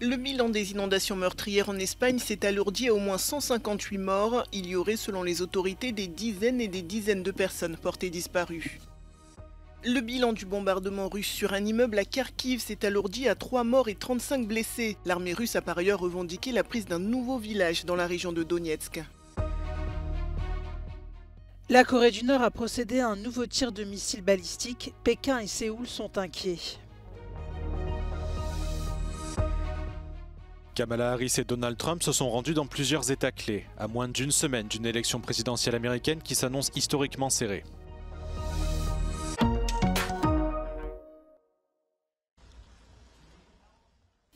Le bilan des inondations meurtrières en Espagne s'est alourdi à au moins 158 morts. Il y aurait, selon les autorités, des dizaines et des dizaines de personnes portées disparues. Le bilan du bombardement russe sur un immeuble à Kharkiv s'est alourdi à 3 morts et 35 blessés. L'armée russe a par ailleurs revendiqué la prise d'un nouveau village dans la région de Donetsk. La Corée du Nord a procédé à un nouveau tir de missiles balistiques. Pékin et Séoul sont inquiets. Kamala Harris et Donald Trump se sont rendus dans plusieurs États clés, à moins d'une semaine d'une élection présidentielle américaine qui s'annonce historiquement serrée.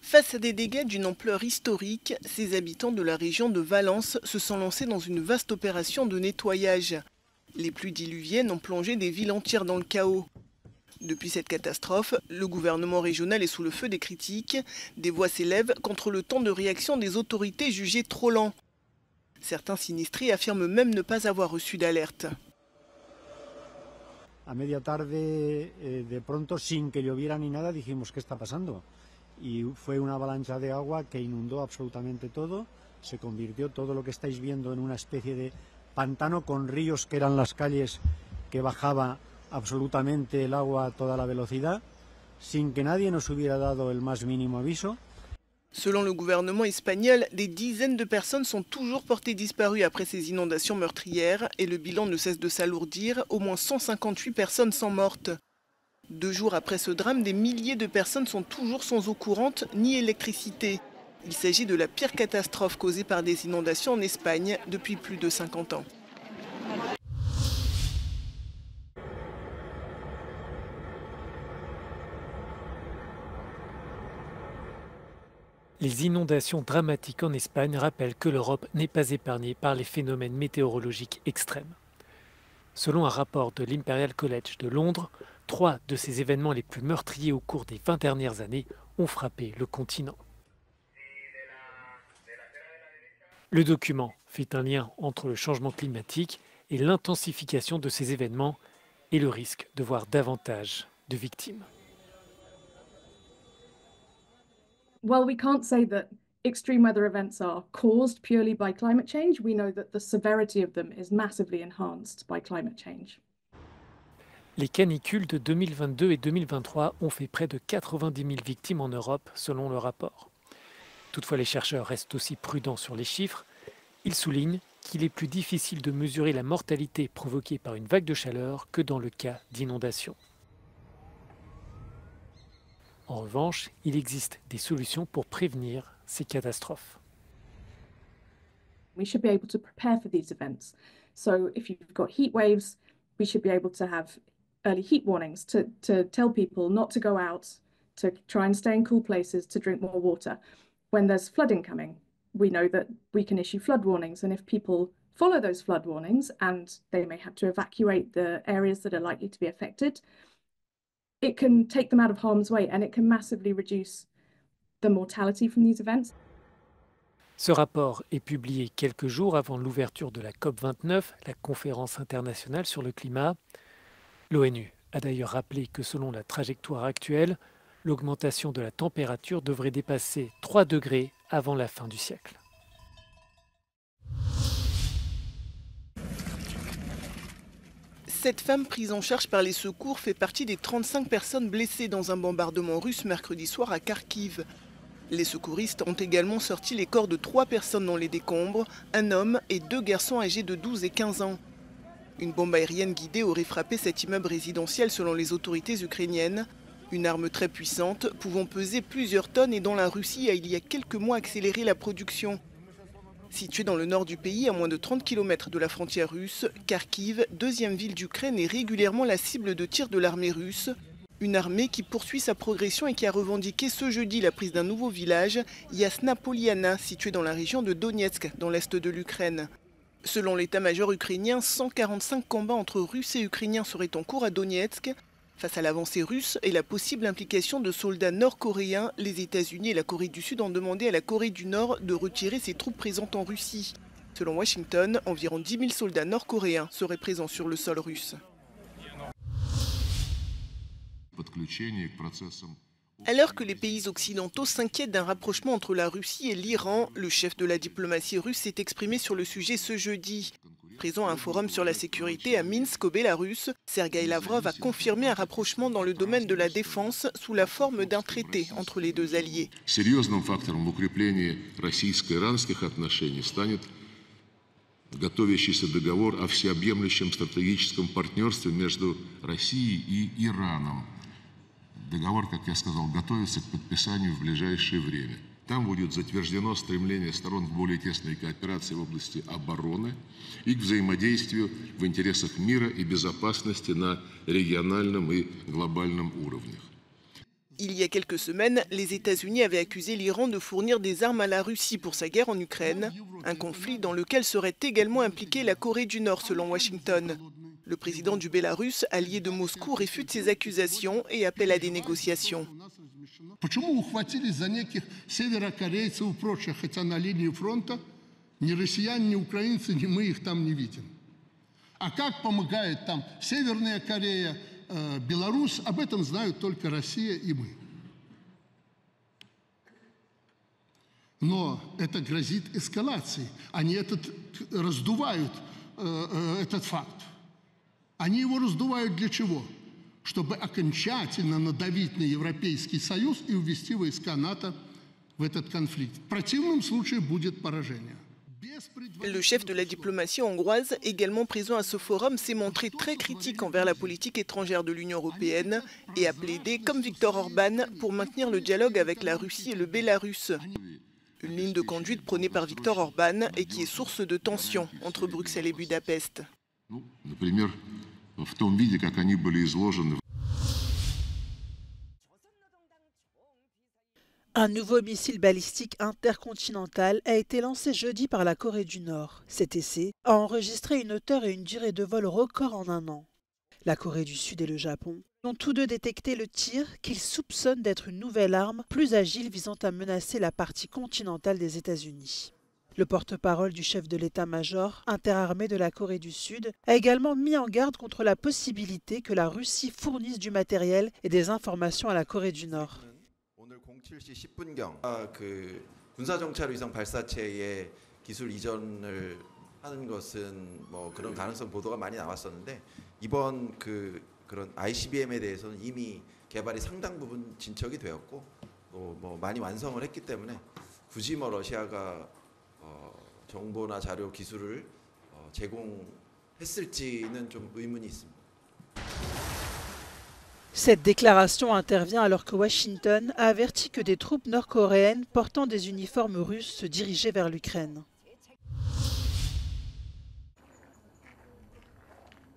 Face à des dégâts d'une ampleur historique, ces habitants de la région de Valence se sont lancés dans une vaste opération de nettoyage. Les pluies diluviennes ont plongé des villes entières dans le chaos. Depuis cette catastrophe, le gouvernement régional est sous le feu des critiques. Des voix s'élèvent contre le temps de réaction des autorités jugées trop lent. Certains sinistrés affirment même ne pas avoir reçu d'alerte. A media tarde, de pronto, sin que lloviera ni nada, dijimos ¿qué está pasando? Y fue una avalancha de agua que inundó absolutamente todo. Se convirtió todo lo que estáis viendo en una especie de pantano con ríos que eran las calles que bajaba absolutamente el agua a toda la velocidad, sin que nadie nos hubiera dado el más mínimo aviso. Selon le gouvernement espagnol, des dizaines de personnes sont toujours portées disparues après ces inondations meurtrières et le bilan ne cesse de s'alourdir. Au moins 158 personnes sont mortes. 2 jours après ce drame, des milliers de personnes sont toujours sans eau courante ni électricité. Il s'agit de la pire catastrophe causée par des inondations en Espagne depuis plus de 50 ans. Les inondations dramatiques en Espagne rappellent que l'Europe n'est pas épargnée par les phénomènes météorologiques extrêmes. Selon un rapport de l'Imperial College de Londres, 3 de ces événements les plus meurtriers au cours des 20 dernières années ont frappé le continent. Le document fait un lien entre le changement climatique et l'intensification de ces événements et le risque de voir davantage de victimes. Well, we can't say that extreme weather events are caused purely by climate change. We know that the severity of them is massively enhanced by climate change. Les canicules de 2022 et 2023 ont fait près de 90 000 victimes en Europe, selon le rapport. Toutefois, les chercheurs restent aussi prudents sur les chiffres. Ils soulignent qu'il est plus difficile de mesurer la mortalité provoquée par une vague de chaleur que dans le cas d'inondations. En revanche, il existe des solutions pour prévenir ces catastrophes. We should be able to prepare for these events. So if you've got heat waves, we should be able to have early heat warnings to tell people not to go out, to try and stay in cool places, to drink more water. When there's flooding coming, we know that we can issue flood warnings, and if people follow those flood warnings and they may have to evacuate the areas that are likely to be affected, it can take them out of harm's way and it can massively reduce the mortality from these events. Ce rapport est publié quelques jours avant l'ouverture de la COP29, la conférence internationale sur le climat. L'ONU a d'ailleurs rappelé que selon la trajectoire actuelle, l'augmentation de la température devrait dépasser 3 degrés avant la fin du siècle. Cette femme prise en charge par les secours fait partie des 35 personnes blessées dans un bombardement russe mercredi soir à Kharkiv. Les secouristes ont également sorti les corps de 3 personnes dans les décombres, un homme et 2 garçons âgés de 12 et 15 ans. Une bombe aérienne guidée aurait frappé cet immeuble résidentiel selon les autorités ukrainiennes. Une arme très puissante, pouvant peser plusieurs tonnes et dont la Russie a il y a quelques mois accéléré la production. Située dans le nord du pays, à moins de 30 km de la frontière russe, Kharkiv, 2e ville d'Ukraine, est régulièrement la cible de tir de l'armée russe. Une armée qui poursuit sa progression et qui a revendiqué ce jeudi la prise d'un nouveau village, Yasna Poliana, situé dans la région de Donetsk, dans l'est de l'Ukraine. Selon l'état-major ukrainien, 145 combats entre Russes et Ukrainiens seraient en cours à Donetsk. Face à l'avancée russe et la possible implication de soldats nord-coréens, les États-Unis et la Corée du Sud ont demandé à la Corée du Nord de retirer ses troupes présentes en Russie. Selon Washington, environ 10 000 soldats nord-coréens seraient présents sur le sol russe. Alors que les pays occidentaux s'inquiètent d'un rapprochement entre la Russie et l'Iran, le chef de la diplomatie russe s'est exprimé sur le sujet ce jeudi. Présent à un forum sur la sécurité à Minsk, au Bélarus, Sergueï Lavrov a confirmé un rapprochement dans le domaine de la défense sous la forme d'un traité entre les deux alliés. Серьезным фактором в укреплении российско-иранских отношений станет готовящийся договор о всеобъемлющем стратегическом партнерстве между Россией и Ираном. Договор, как я сказал, готовится к подписанию в ближайшее время. Там будет затверждено стремление сторон к более тесной кооперации в области обороны и к взаимодействию в интересах мира и безопасности на региональном и глобальном уровнях. Il y a quelques semaines, les États-Unis avaient accusé l'Iran de fournir des armes à la Russie pour sa guerre en Ukraine, un conflit dans lequel serait également impliquée la Corée du Nord selon Washington. Le président du Bélarus, allié de Moscou, réfute ces accusations et appelle à des négociations. Почему ухватились за неких северокорейцев и прочих, хотя на линии фронта ни россияне, ни украинцы, ни мы их там не видим? А как помогает там Северная Корея, Беларусь, об этом знают только Россия и мы. Но это грозит эскалацией. Они раздувают этот факт. Они его раздувают для чего? Чтобы окончательно надавить на Европейский Союз и увести войска НАТО в этот конфликт. В противном случае будет поражение. Le chef de la diplomatie hongroise, également présent à ce forum, s'est montré très critique envers la politique étrangère de l'Union européenne et a plaidé, comme Viktor Orban, pour maintenir le dialogue avec la Russie et le Bélarus. Une ligne de conduite prônée par Viktor Orban et qui est source de tensions entre Bruxelles et Budapest. Например, в том виде, как они были изложены. Un nouveau missile balistique intercontinental a été lancé jeudi par la Corée du Nord. Cet essai a enregistré une hauteur et une durée de vol record en un an. La Corée du Sud et le Japon ont tous deux détecté le tir qu'ils soupçonnent d'être une nouvelle arme plus agile visant à menacer la partie continentale des États-Unis. Le porte-parole du chef de l'état-major interarmé de la Corée du Sud a également mis en garde contre la possibilité que la Russie fournisse du matériel et des informations à la Corée du Nord. 오늘 07시 10분경 군사정찰 위성 발사체의 기술 이전을 하는 것은 뭐 그런 가능성 보도가 많이 나왔었는데 이번 그런 ICBM에 대해서는 이미 개발이 상당 부분 진척이 되었고 또 뭐 많이 완성을 했기 때문에 굳이 뭐 러시아가 정보나 자료 기술을 제공했을지는 좀 의문이 있습니다. Cette déclaration intervient alors que Washington a averti que des troupes nord-coréennes portant des uniformes russes se dirigeaient vers l'Ukraine.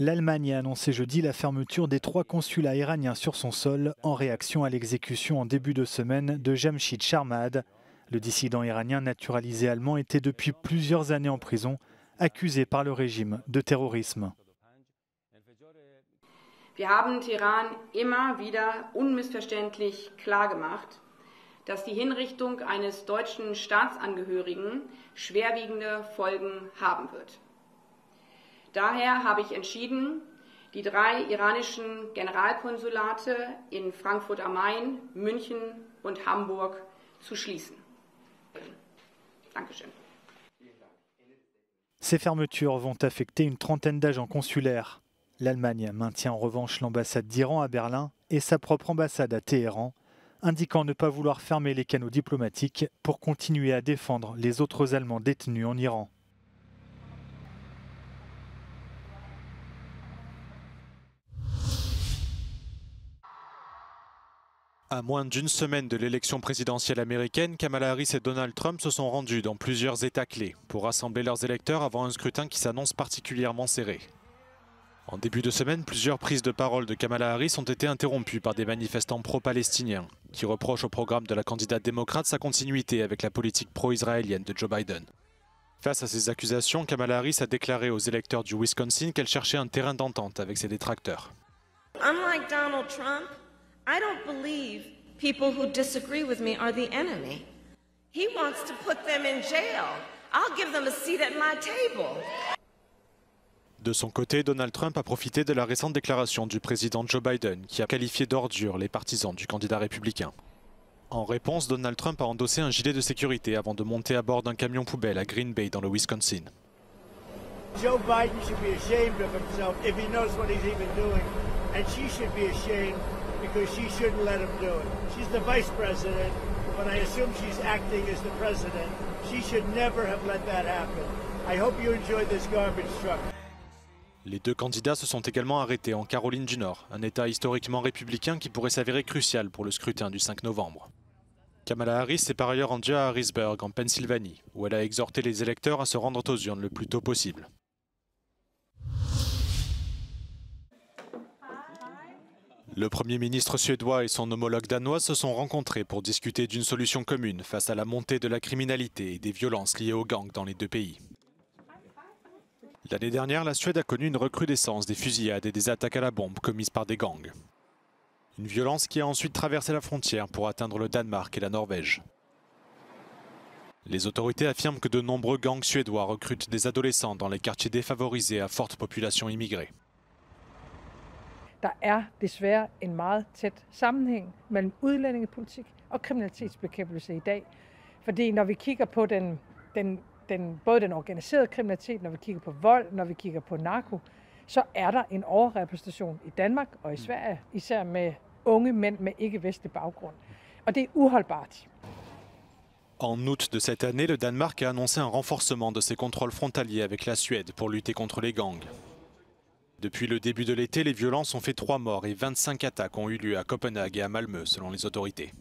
L'Allemagne a annoncé jeudi la fermeture des 3 consulats iraniens sur son sol en réaction à l'exécution en début de semaine de Jamshid Sharmad. Le dissident iranien naturalisé allemand était depuis plusieurs années en prison, accusé par le régime de terrorisme. Wir haben Teheran immer wieder unmissverständlich klargemacht, dass die Hinrichtung eines deutschen Staatsangehörigen schwerwiegende Folgen haben wird. Daher habe ich entschieden, die 3 iranischen Generalkonsulate in Frankfurt am Main, München und Hamburg zu schließen. Dankeschön. Ces fermetures vont affecter une trentaine d'agents consulaires. L'Allemagne maintient en revanche l'ambassade d'Iran à Berlin et sa propre ambassade à Téhéran, indiquant ne pas vouloir fermer les canaux diplomatiques pour continuer à défendre les autres Allemands détenus en Iran. À moins d'une semaine de l'élection présidentielle américaine, Kamala Harris et Donald Trump se sont rendus dans plusieurs États clés pour rassembler leurs électeurs avant un scrutin qui s'annonce particulièrement serré. En début de semaine, plusieurs prises de parole de Kamala Harris ont été interrompues par des manifestants pro-palestiniens qui reprochent au programme de la candidate démocrate sa continuité avec la politique pro-israélienne de Joe Biden. Face à ces accusations, Kamala Harris a déclaré aux électeurs du Wisconsin qu'elle cherchait un terrain d'entente avec ses détracteurs. Unlike Donald Trump, I don't believe people who disagree with me are the enemy. He wants to put them in jail. I'll give them a seat at my table. De son côté, Donald Trump a profité de la récente déclaration du président Joe Biden qui a qualifié d'ordure les partisans du candidat républicain. En réponse, Donald Trump a endossé un gilet de sécurité avant de monter à bord d'un camion poubelle à Green Bay dans le Wisconsin. Joe Biden should be ashamed of himself if he knows what he's even doing, and she should be ashamed because she shouldn't let him do it. She's the vice president, but I assume she's acting as the president. She should never have let that happen. I hope you enjoy this garbage truck. Les deux candidats se sont également arrêtés en Caroline du Nord, un État historiquement républicain qui pourrait s'avérer crucial pour le scrutin du 5 novembre. Kamala Harris s'est par ailleurs rendue à Harrisburg, en Pennsylvanie, où elle a exhorté les électeurs à se rendre aux urnes le plus tôt possible. Le Premier ministre suédois et son homologue danois se sont rencontrés pour discuter d'une solution commune face à la montée de la criminalité et des violences liées aux gangs dans les deux pays. L'année dernière, la Suède a connu une recrudescence des fusillades et des attaques à la bombe commises par des gangs. Une violence qui a ensuite traversé la frontière pour atteindre le Danemark et la Norvège. Les autorités affirment que de nombreux gangs suédois recrutent des adolescents dans les quartiers défavorisés à forte population immigrée. Der desværre en meget tæt sammenhæng mellem udlændingepolitik og kriminalitetsbekæmpelse i dag. Fordi når vi kigger på både den organiserede kriminalitet, når vi kigger på vold, når vi kigger på narko, så der en overrepræsentation i Danmark og i Sverige, især med unge mænd med ikke-vestlig baggrund. Og det uholdbart. En août de cette année, le Danemark a annoncé un renforcement de ses contrôles frontaliers avec la Suède pour lutter contre les gangs. Depuis le début de l'été, les violences ont fait 3 morts et 25 attaques ont eu lieu à Copenhague et à Malmö, selon les autorités.